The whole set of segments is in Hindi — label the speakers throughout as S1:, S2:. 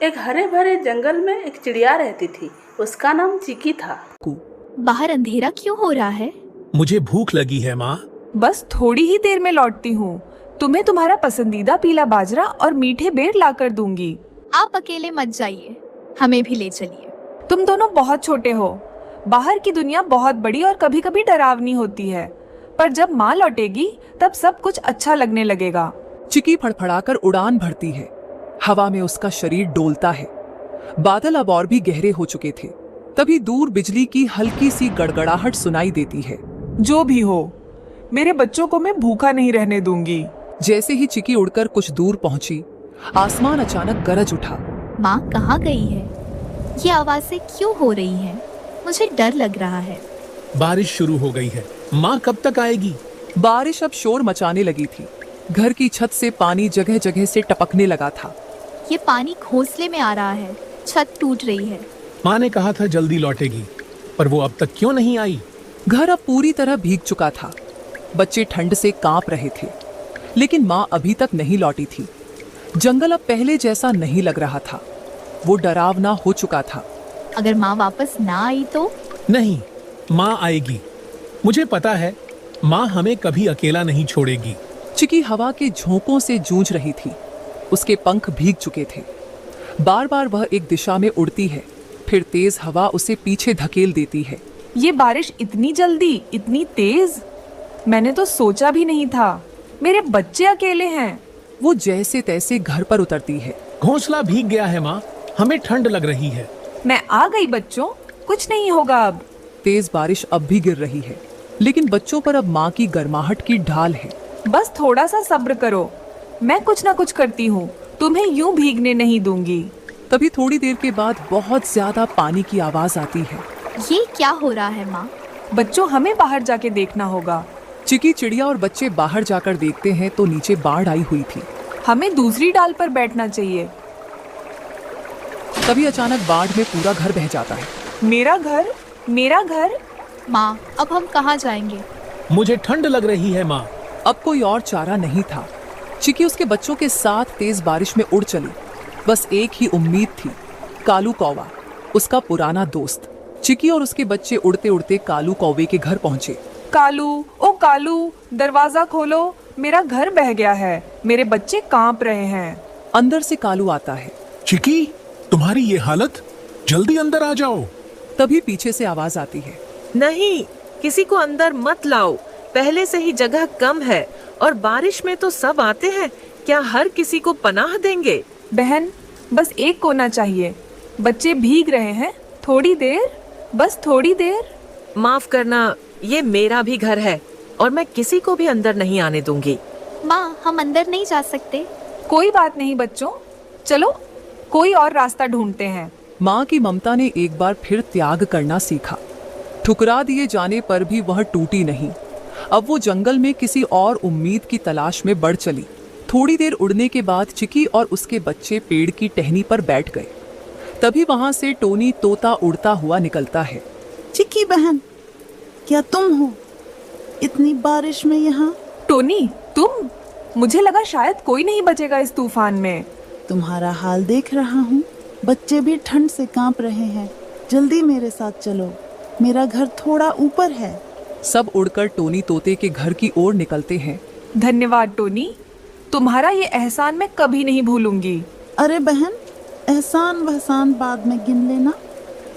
S1: एक हरे भरे जंगल में एक चिड़िया रहती थी। उसका नाम चिकी था।
S2: बाहर अंधेरा क्यों हो रहा है?
S3: मुझे भूख लगी है माँ।
S4: बस थोड़ी ही देर में लौटती हूँ। तुम्हें तुम्हारा पसंदीदा पीला बाजरा और मीठे बेर लाकर दूंगी।
S2: आप अकेले मत जाइए, हमें भी ले चलिए।
S4: तुम दोनों बहुत छोटे हो। बाहर की दुनिया बहुत बड़ी और कभी कभी डरावनी होती है, पर जब माँ लौटेगी तब सब कुछ अच्छा लगने लगेगा।
S5: चिकी फड़फड़ाकर उड़ान भरती है। हवा में उसका शरीर डोलता है। बादल अब और भी गहरे हो चुके थे। तभी दूर बिजली की हल्की सी गड़गड़ाहट सुनाई देती है।
S4: जो भी हो, मेरे बच्चों को मैं भूखा नहीं रहने दूंगी।
S5: जैसे ही चिकी उड़कर कुछ दूर पहुंची, आसमान अचानक गरज उठा।
S2: माँ कहाँ गई है? ये आवाजें क्यों हो रही हैं? मुझे डर लग रहा है।
S3: बारिश शुरू हो गई है। माँ कब तक आएगी?
S5: बारिश अब शोर मचाने लगी थी। घर की छत से पानी जगह जगह से टपकने लगा था।
S2: ये पानी घोंसले में आ रहा है, छत टूट रही है।
S3: माँ ने कहा था जल्दी लौटेगी, पर वो अब तक क्यों नहीं आई?
S5: घर अब पूरी तरह भीग चुका था। बच्चे ठंड से कांप रहे थे, लेकिन माँ अभी तक नहीं लौटी थी। जंगल अब पहले जैसा नहीं लग रहा था। वो डरावना हो चुका था।
S2: अगर माँ वापस ना आई तो?
S3: नहीं, माँ आएगी। मुझे पता है, माँ हमें कभी अकेला नहीं छोड़ेगी।
S5: चिकी हवा के झोंकों से जूझ रही थी। उसके पंख भीग चुके थे। बार बार वह एक दिशा में उड़ती है, फिर तेज हवा उसे पीछे धकेल देती है।
S4: ये बारिश इतनी जल्दी, इतनी तेज, मैंने तो सोचा भी नहीं था। मेरे बच्चे अकेले हैं।
S5: वो जैसे तैसे घर पर उतरती है।
S3: घोंसला भीग गया है माँ, हमें ठंड लग रही है।
S4: मैं आ गई बच्चों, कुछ नहीं होगा अब।
S5: तेज बारिश अब भी गिर रही है, लेकिन बच्चों पर अब माँ की गर्माहट की ढाल है।
S4: बस थोड़ा सा सब्र करो, मैं कुछ ना कुछ करती हूँ। तुम्हें यूं भीगने नहीं दूंगी।
S5: तभी थोड़ी देर के बाद बहुत ज्यादा पानी की आवाज आती है।
S2: ये क्या हो रहा है माँ?
S4: बच्चों, हमें बाहर जाके देखना होगा।
S5: चिकी, चिड़िया और बच्चे बाहर जाकर देखते हैं तो नीचे बाढ़ आई हुई थी।
S4: हमें दूसरी डाल पर बैठना चाहिए।
S5: तभी अचानक बाढ़ में पूरा घर बह जाता है।
S4: मेरा घर, मेरा घर।
S2: माँ, अब हम कहाँ जाएंगे?
S3: मुझे ठंड लग रही है माँ।
S5: अब कोई और चारा नहीं था। चिकी उसके बच्चों के साथ तेज बारिश में उड़ चली। बस एक ही उम्मीद थी, कालू कौवा, उसका पुराना दोस्त। चिकी और उसके बच्चे उड़ते उड़ते कालू कौवे के घर पहुंचे।
S4: कालू, ओ कालू, दरवाजा खोलो, मेरा घर बह गया है, मेरे बच्चे कांप रहे हैं।
S5: अंदर से कालू आता है।
S3: चिकी, तुम्हारी ये हालत, जल्दी अंदर आ जाओ।
S5: तभी पीछे से आवाज आती है।
S6: नहीं, किसी को अंदर मत लाओ, पहले से ही जगह कम है और बारिश में तो सब आते हैं। क्या हर किसी को पनाह देंगे?
S4: बहन, बस एक कोना चाहिए। बच्चे भीग रहे हैं, थोड़ी देर, बस थोड़ी देर।
S6: माफ करना, ये मेरा भी घर है और मैं किसी को भी अंदर नहीं आने दूंगी।
S2: माँ, हम अंदर नहीं जा सकते।
S4: कोई बात नहीं बच्चों, चलो कोई और रास्ता ढूंढते हैं।
S5: माँ की ममता ने एक बार फिर त्याग करना सीखा। ठुकरा दिए जाने पर भी वह टूटी नहीं। अब वो जंगल में किसी और उम्मीद की तलाश में बढ़ चली। थोड़ी देर उड़ने के बाद चिकी और उसके बच्चे पेड़ की टहनी पर बैठ गए। तभी वहां से टोनी तोता उड़ता हुआ निकलता है।
S7: चिकी बहन, क्या तुम हो इतनी बारिश में यहाँ?
S4: टोनी, तुम? मुझे लगा शायद कोई नहीं बचेगा इस तूफान में।
S7: तुम्हारा हाल देख रहा हूँ, बच्चे भी ठंड से कांप रहे हैं। जल्दी मेरे साथ चलो, मेरा घर थोड़ा ऊपर है।
S5: सब उड़कर टोनी तोते के घर की ओर निकलते हैं।
S4: धन्यवाद टोनी, तुम्हारा ये एहसान मैं कभी नहीं भूलूंगी।
S7: अरे बहन, एहसान वहसान बाद में गिन लेना,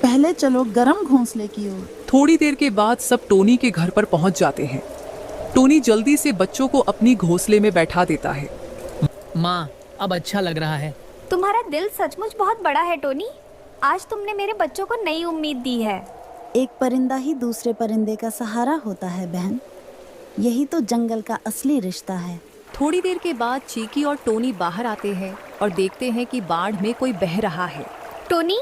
S7: पहले चलो गरम घोंसले की ओर।
S5: थोड़ी देर के बाद सब टोनी के घर पर पहुंच जाते हैं। टोनी जल्दी से बच्चों को अपनी घोंसले में बैठा देता है।
S8: माँ, अब अच्छा लग रहा है।
S9: तुम्हारा दिल सचमुच बहुत बड़ा है टोनी। आज तुमने मेरे बच्चों को नई उम्मीद दी है।
S7: एक परिंदा ही दूसरे परिंदे का सहारा होता है बहन, यही तो जंगल का असली रिश्ता है।
S10: थोड़ी देर के बाद चीकी और टोनी बाहर आते हैं और देखते हैं कि बाढ़ में कोई बह रहा है।
S9: टोनी,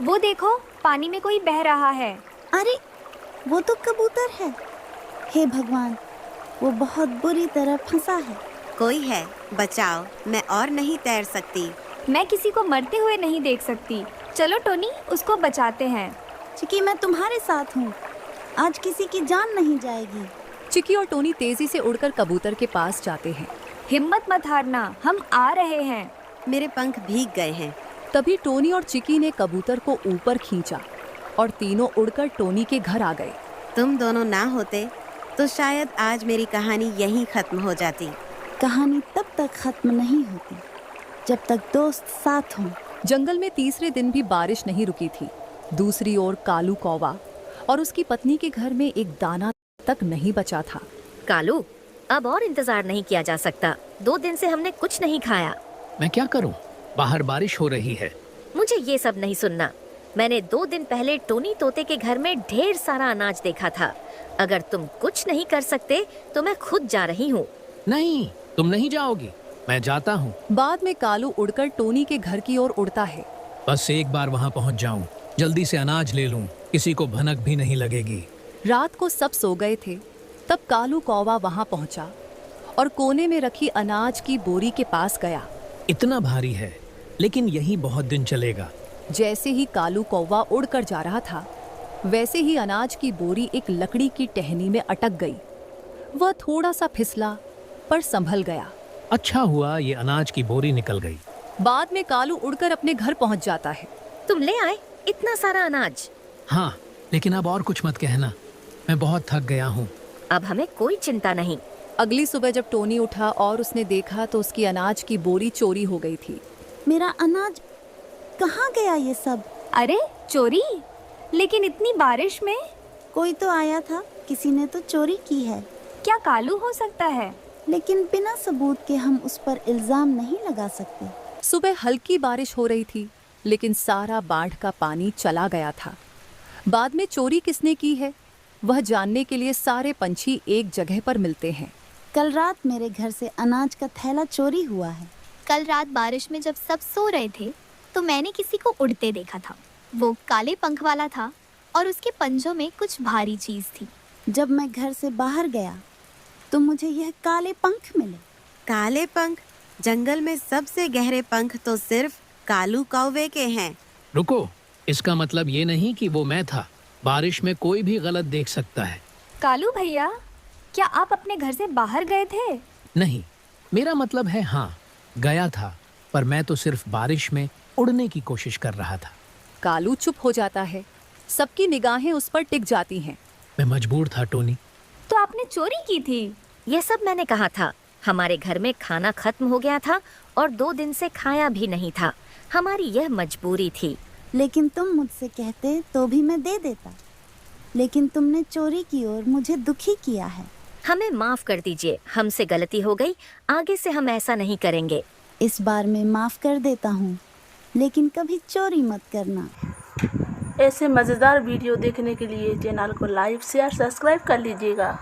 S9: वो देखो, पानी में कोई बह रहा है।
S7: अरे, वो तो कबूतर है। हे भगवान, वो बहुत बुरी तरह फंसा है।
S11: कोई है, बचाओ, मैं और नहीं तैर सकती।
S9: मैं किसी को मरते हुए नहीं देख सकती। चलो टोनी, उसको बचाते हैं।
S7: चिकी, मैं तुम्हारे साथ हूँ, आज किसी की जान नहीं जाएगी।
S10: चिकी और टोनी तेजी से उड़कर कबूतर के पास जाते हैं।
S9: हिम्मत मत हारना, हम आ रहे हैं।
S11: मेरे पंख भीग गए हैं,
S10: तभी टोनी और चिकी ने कबूतर को ऊपर खींचा और तीनों उड़कर टोनी के घर आ गए।
S11: तुम दोनों ना होते तो शायद आज मेरी कहानी यहीं खत्म हो जाती।
S7: कहानी तब तक खत्म नहीं होती जब तक दोस्त साथ हों।
S10: जंगल में तीसरे दिन भी बारिश नहीं रुकी थी। दूसरी ओर कालू कौवा और उसकी पत्नी के घर में एक दाना तक नहीं बचा था।
S12: कालू, अब और इंतजार नहीं किया जा सकता। 2 दिन से हमने कुछ नहीं खाया।
S3: मैं क्या करूं? बाहर बारिश हो रही है।
S12: मुझे ये सब नहीं सुनना। मैंने 2 दिन पहले टोनी तोते के घर में ढेर सारा अनाज देखा था। अगर तुम कुछ नहीं कर सकते तो मैं खुद जा रही हूँ।
S3: नहीं, तुम नहीं जाओगी, मैं जाता हूँ।
S10: बाद में कालू उड़कर टोनी के घर की ओर उड़ता है।
S3: बस एक बार वहाँ पहुँच जाऊँ, जल्दी से अनाज ले लूँ, किसी को भनक भी नहीं लगेगी।
S10: रात को सब सो गए थे। तब कालू कौवा वहाँ पहुँचा और कोने में रखी अनाज की बोरी के पास गया।
S3: इतना भारी है, लेकिन यही बहुत दिन चलेगा।
S10: जैसे ही कालू कौवा उड़कर जा रहा था, वैसे ही अनाज की बोरी एक लकड़ी की टहनी में अटक गई। वह थोड़ा सा फिसला पर संभल गया।
S3: अच्छा हुआ ये अनाज की बोरी निकल गई।
S10: बाद में कालू उड़कर अपने घर पहुंच जाता है।
S12: तुम ले आए इतना सारा अनाज?
S3: हाँ, लेकिन अब और कुछ मत कहना, मैं बहुत थक गया हूँ।
S12: अब हमें कोई चिंता नहीं।
S10: अगली सुबह जब टोनी उठा और उसने देखा तो उसकी अनाज की बोरी चोरी हो गई थी।
S7: मेरा अनाज कहाँ गया ये सब?
S9: अरे चोरी? लेकिन इतनी बारिश में?
S7: कोई तो आया था, किसी ने तो चोरी की है।
S9: क्या कालू हो सकता है?
S7: लेकिन बिना सबूत के हम उस पर इल्जाम नहीं लगा सकते।
S10: सुबह हल्की बारिश हो रही थी, लेकिन सारा बाढ़ का पानी चला गया था। बाद में चोरी किसने की है, वह जानने के लिए सारे पंछी एक जगह पर मिलते हैं।
S7: कल रात मेरे घर से अनाज का थैला चोरी हुआ है।
S2: कल रात बारिश में जब सब सो रहे थे तो मैंने किसी को उड़ते देखा था। वो काले पंख वाला था और उसके पंजों में कुछ भारी चीज थी।
S7: जब मैं घर से बाहर गया तो मुझे यह काले पंख मिले।
S11: काले पंख? जंगल में सबसे गहरे पंख तो सिर्फ कालू कौवे के हैं।
S3: रुको, इसका मतलब ये नहीं कि वो मैं था। बारिश में कोई भी गलत देख सकता है।
S9: कालू भैया, क्या आप अपने घर से बाहर गए थे?
S3: नहीं, मेरा मतलब है हाँ, गया था, पर मैं तो सिर्फ बारिश में उड़ने की कोशिश कर रहा था।
S10: कालू चुप हो जाता है। सबकी निगाहें उस पर टिक जाती हैं।
S3: मैं मजबूर था टोनी।
S9: तो आपने चोरी की थी?
S12: यह सब मैंने कहा था। हमारे घर में खाना खत्म हो गया था और 2 दिन से खाया भी नहीं था। हमारी यह मजबूरी थी।
S7: लेकिन तुम मुझसे कहते तो भी मैं दे देता। लेकिन तुमने चोरी की और मुझे दुखी किया है।
S12: हमें माफ कर दीजिए, हमसे गलती हो गई। आगे से हम ऐसा नहीं करेंगे।
S7: इस बार मैं माफ कर देता हूँ, लेकिन कभी चोरी मत करना।
S1: ऐसे मज़ेदार वीडियो देखने के लिए चैनल को लाइक शेयर सब्सक्राइब कर लीजिएगा।